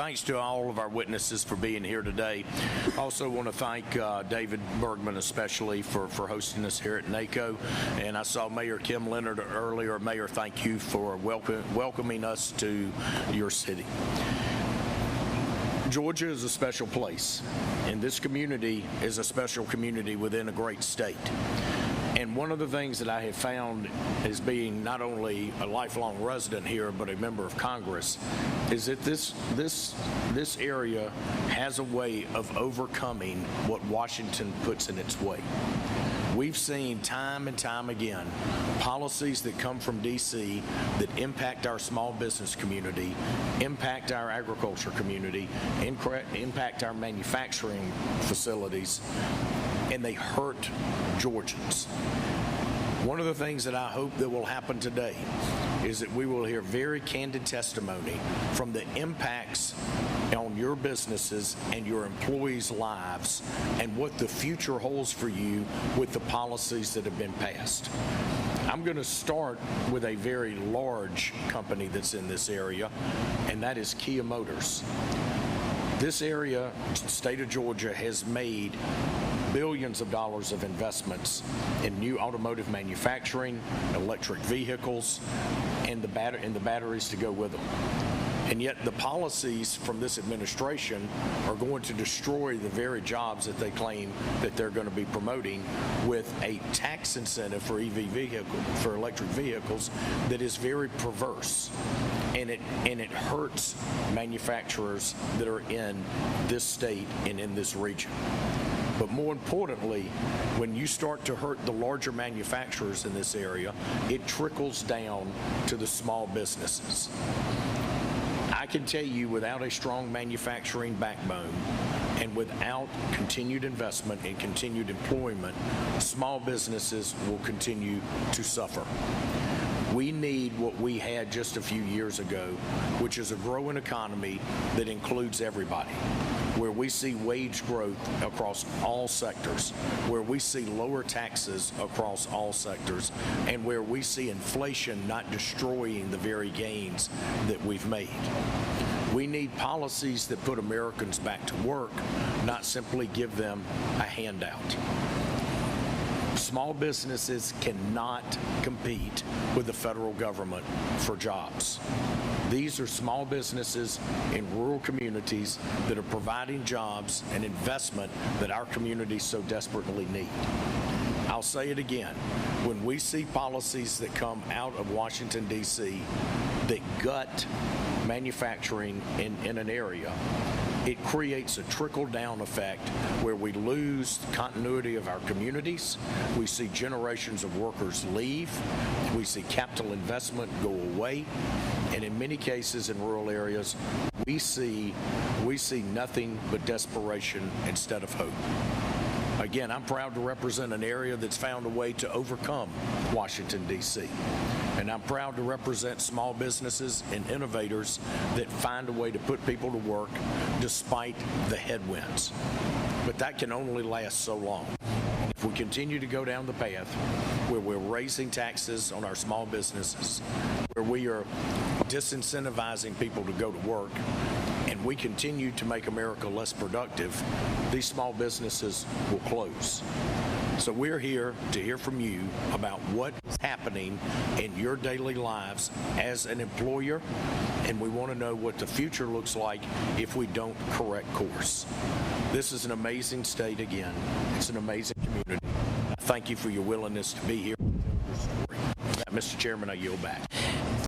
Thanks to all of our witnesses for being here today. I also want to thank David Bergman especially for hosting us here at NACO. And I saw Mayor Kim Leonard earlier. Mayor, thank you for welcoming us to your city. Georgia is a special place, and this community is a special community within a great state. And one of the things that I have found as being not only a lifelong resident here, but a member of Congress, is that this area has a way of overcoming what Washington puts in its way. We've seen time and time again policies that come from D.C. that impact our small business community, impact our agriculture community, impact our manufacturing facilities, and they hurt Georgians. One of the things that I hope that will happen today is that we will hear very candid testimony from the impacts on your businesses and your employees' lives and what the future holds for you with the policies that have been passed. I'm going to start with a very large company that's in this area, and that is Kia Motors. This area, state of Georgia, has made billions of dollars of investments in new automotive manufacturing, electric vehicles, and the batteries to go with them. And yet the policies from this administration are going to destroy the very jobs that they claim that they're going to be promoting with a tax incentive for for electric vehicles that is very perverse. And it hurts manufacturers that are in this state and in this region. But more importantly, when you start to hurt the larger manufacturers in this area, it trickles down to the small businesses. I can tell you, without a strong manufacturing backbone and without continued investment and continued employment, small businesses will continue to suffer. We need what we had just a few years ago, which is a growing economy that includes everybody, where we see wage growth across all sectors, where we see lower taxes across all sectors, and where we see inflation not destroying the very gains that we've made. We need policies that put Americans back to work, not simply give them a handout. Small businesses cannot compete with the federal government for jobs. These are small businesses in rural communities that are providing jobs and investment that our communities so desperately need. I'll say it again. When we see policies that come out of Washington, D.C. that gut manufacturing in an area, it creates a trickle-down effect where we lose the continuity of our communities. We see generations of workers leave. We see capital investment go away. And in many cases in rural areas, we see nothing but desperation instead of hope. Again, I'm proud to represent an area that's found a way to overcome Washington, D.C. And I'm proud to represent small businesses and innovators that find a way to put people to work despite the headwinds. But that can only last so long. If we continue to go down the path where we're raising taxes on our small businesses, where we are disincentivizing people to go to work, and we continue to make America less productive, these small businesses will close. So we're here to hear from you about what is happening in your daily lives as an employer, and we want to know what the future looks like if we don't correct course. This is an amazing state again. It's an amazing community. Thank you for your willingness to be here. Mr. Chairman, I yield back.